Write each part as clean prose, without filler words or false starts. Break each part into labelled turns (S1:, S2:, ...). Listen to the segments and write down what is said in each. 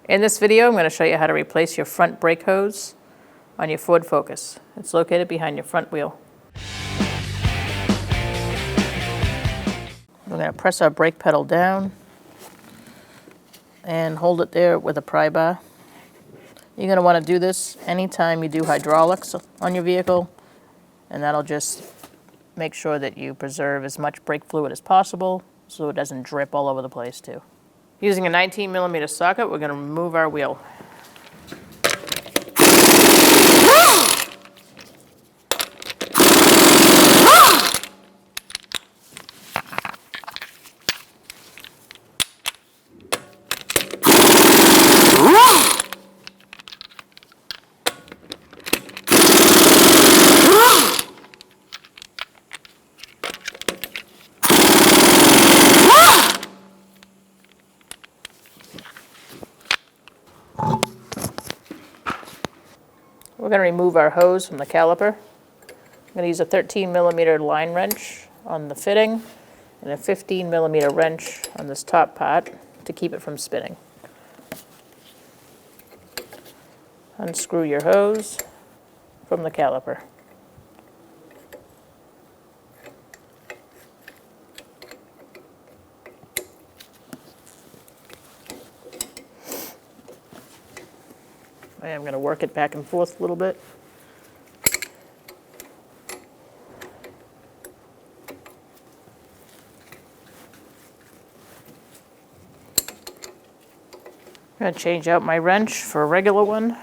S1: In this video, I'm going to show you how to replace your front brake hose on your Ford Focus. It's located behind your front wheel. We're going to press our brake pedal down and hold it there with a pry bar. You're going to want to do this anytime you do hydraulics on your vehicle, and that'll just make sure that you preserve as much brake fluid as possible so it doesn't drip all over the place too. Using a 19mm socket, we're going to remove our wheel. We're going to remove our hose from the caliper. I'm going to use a 13mm line wrench on the fitting and a 15mm wrench on this top part to keep it from spinning. Unscrew your hose from the caliper. I am going to work it back and forth a little bit. I'm going to change out my wrench for a regular one.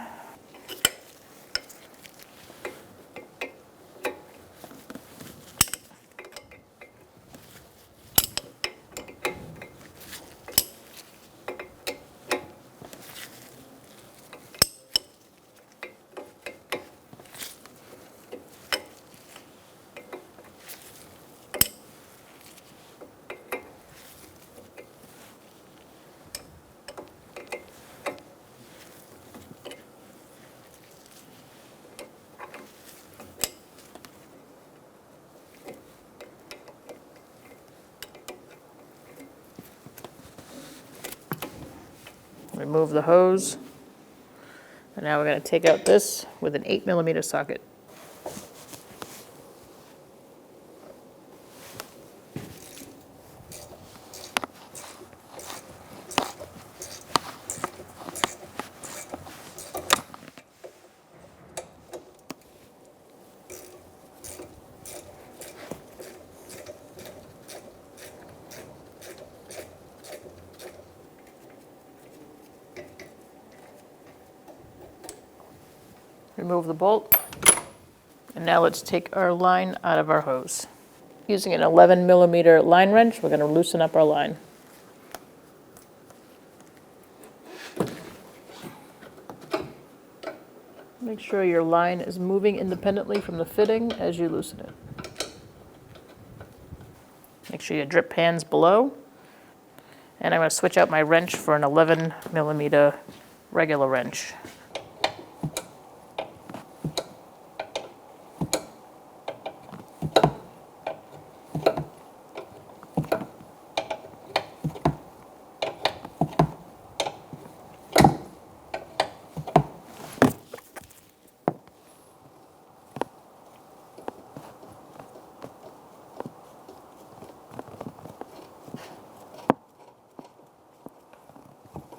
S1: Remove the hose, and now we're going to take out this with an 8mm socket. Remove the bolt, and now let's take our line out of our hose. Using an 11mm line wrench, we're going to loosen up our line. Make sure your line is moving independently from the fitting as you loosen it. Make sure your drip pan's below, and I'm going to switch out my wrench for an 11mm regular wrench.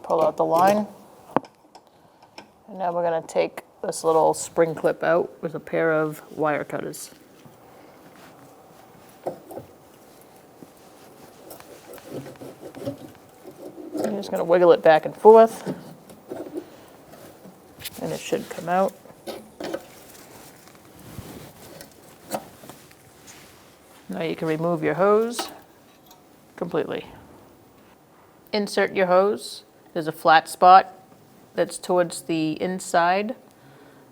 S1: Pull out the line, and now we're going to take this little spring clip out with a pair of wire cutters. I'm just going to wiggle it back and forth, and it should come out. Now you can remove your hose completely. Insert your hose. There's a flat spot that's towards the inside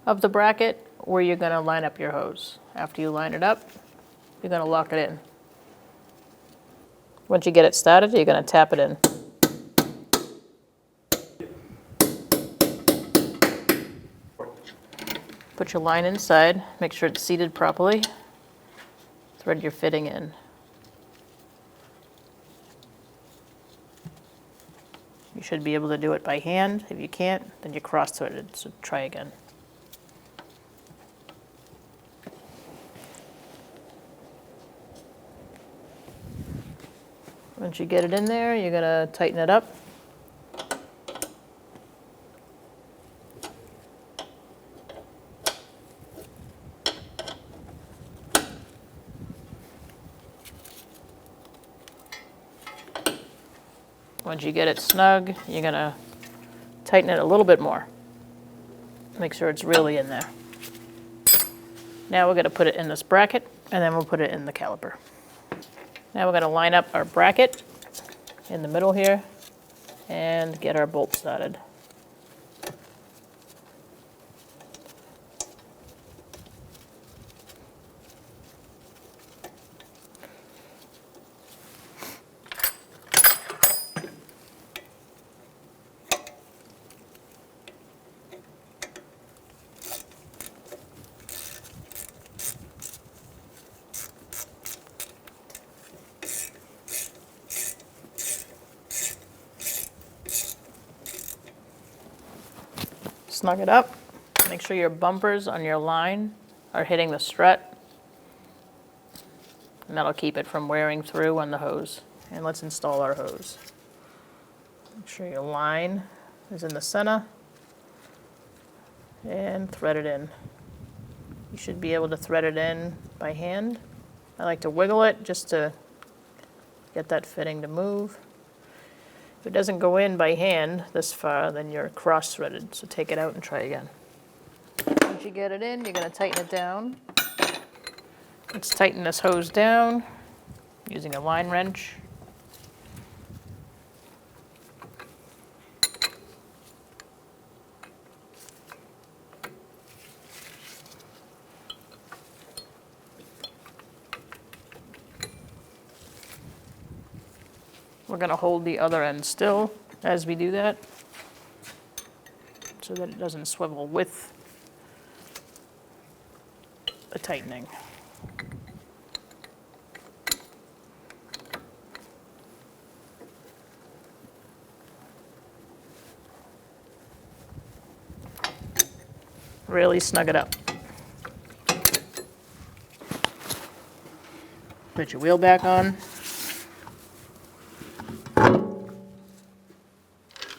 S1: of the bracket where you're going to line up your hose. After you line it up, you're going to lock it in. Once you get it started, you're going to tap it in. Put your line inside, make sure it's seated properly. Thread your fitting in. You should be able to do it by hand. If you can't, then you're cross-threaded, so try again. Once you get it in there, you're going to tighten it up. Once you get it snug, you're going to tighten it a little bit more. Make sure it's really in there. Now we're going to put it in this bracket, and then we'll put it in the caliper. Now we're going to line up our bracket in the middle here and get our bolt started. Snug it up. Make sure your bumpers on your line are hitting the strut, and that'll keep it from wearing through on the hose. And let's install our hose. Make sure your line is in the center and thread it in. You should be able to thread it in by hand. I like to wiggle it just to get that fitting to move. If it doesn't go in by hand this far, then you're cross-threaded, so take it out and try again. Once you get it in, you're going to tighten it down. Let's tighten this hose down using a line wrench. We're going to hold the other end still as we do that so that it doesn't swivel with the tightening. Really snug it up. Put your wheel back on.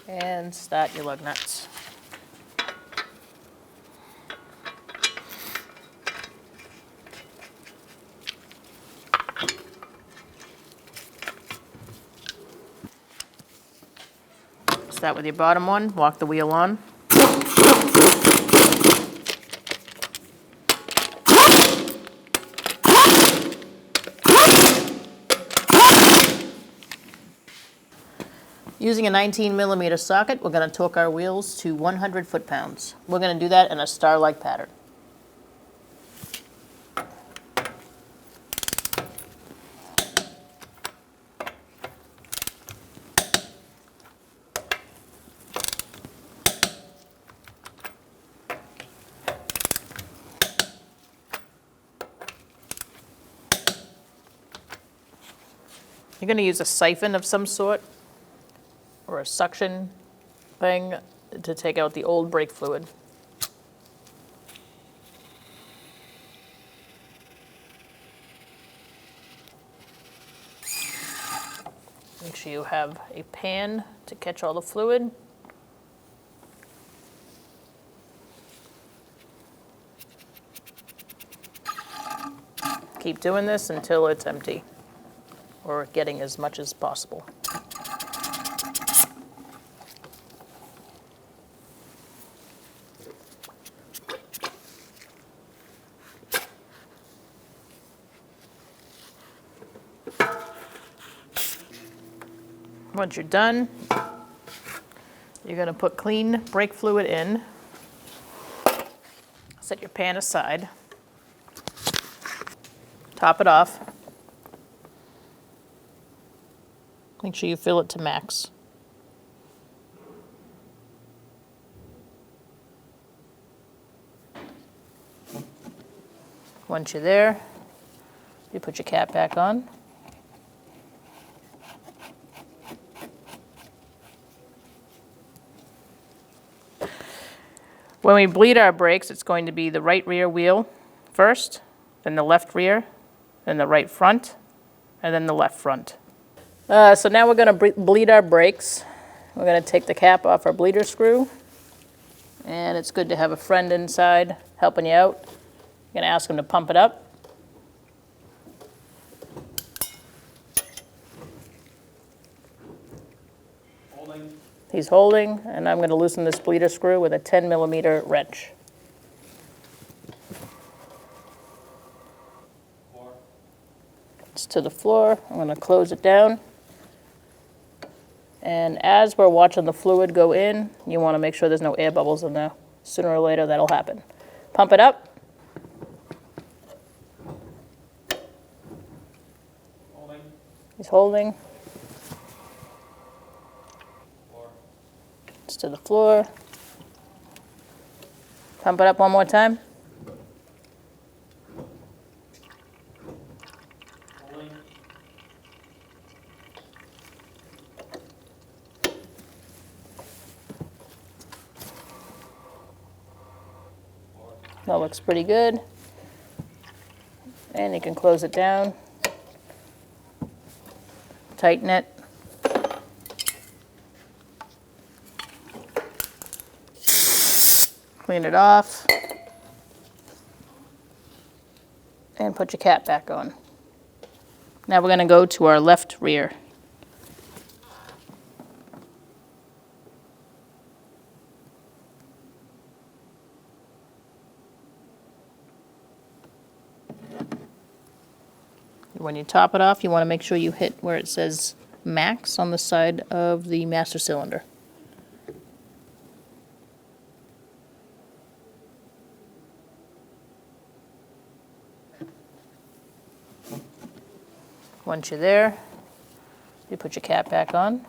S1: And start your lug nuts. Start with your bottom one, walk the wheel on. Using a 19mm socket, we're going to torque our wheels to 100 foot-pounds. We're going to do that in a star-like pattern. You're going to use a siphon of some sort, or a suction thing to take out the old brake fluid. Make sure you have a pan to catch all the fluid. Keep doing this until it's empty, or getting as much as possible. Once you're done, you're going to put clean brake fluid in. Set your pan aside. Top it off. Make sure you fill it to max. Once you're there, you put your cap back on. When we bleed our brakes, it's going to be the right rear wheel first, then the left rear, then the right front, and then the left front. So now we're going to bleed our brakes. We're going to take the cap off our bleeder screw. And it's good to have a friend inside helping you out. You're going to ask him to pump it up.
S2: Holding.
S1: He's holding, and I'm going to loosen this bleeder screw with a 10mm wrench.
S2: Floor.
S1: It's to the floor. I'm going to close it down. And as we're watching the fluid go in, you want to make sure there's no air bubbles in there. Sooner or later, that'll happen. Pump it up.
S2: Holding.
S1: He's holding.
S2: Floor.
S1: It's to the floor. Pump it up one more time.
S2: Holding. Floor.
S1: That looks pretty good. And you can close it down. Tighten it. Clean it off. And put your cap back on. Now we're going to go to our left rear. When you top it off, you want to make sure you hit where it says max on the side of the master cylinder. Once you're there, you put your cap back on.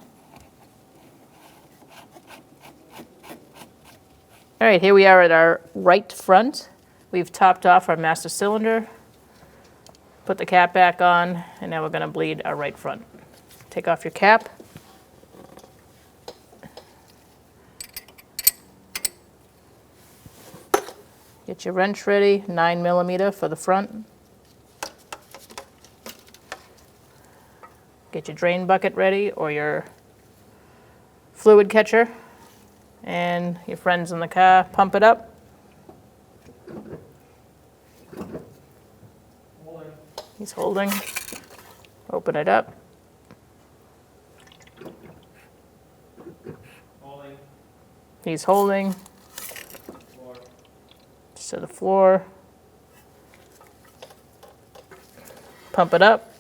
S1: All right, here we are at our right front. We've topped off our master cylinder. Put the cap back on, and now we're going to bleed our right front. Take off your cap. Get your wrench ready, 9mm for the front. Get your drain bucket ready or your fluid catcher. And your friends in the car, pump it up. He's holding. Open it up.
S2: Holding.
S1: He's holding.
S2: Floor.
S1: Just to the floor. Pump it up.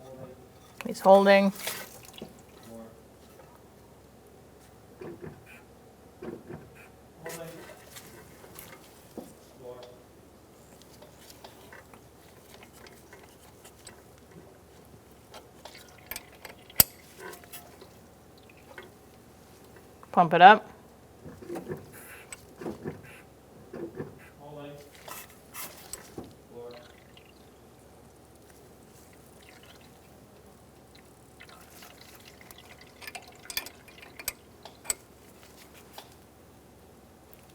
S2: Holding.
S1: He's holding.
S2: Floor. Holding. Floor.
S1: Pump it up.
S2: Holding. Floor.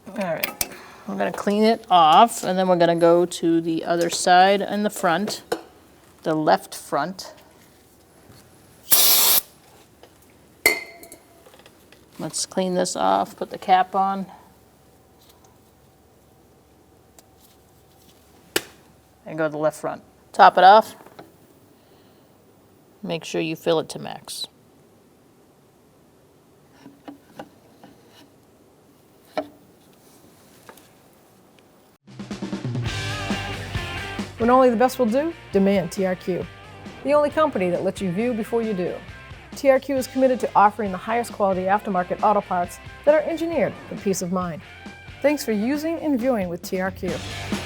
S1: All right. We're going to clean it off, and then we're going to go to the other side and the front, the left front. Let's clean this off, put the cap on. And go to the left front. Top it off. Make sure you fill it to max.
S3: When only the best will do, demand TRQ. The only company that lets you view before you do. TRQ is committed to offering the highest quality aftermarket auto parts that are engineered for peace of mind. Thanks for using and viewing with TRQ.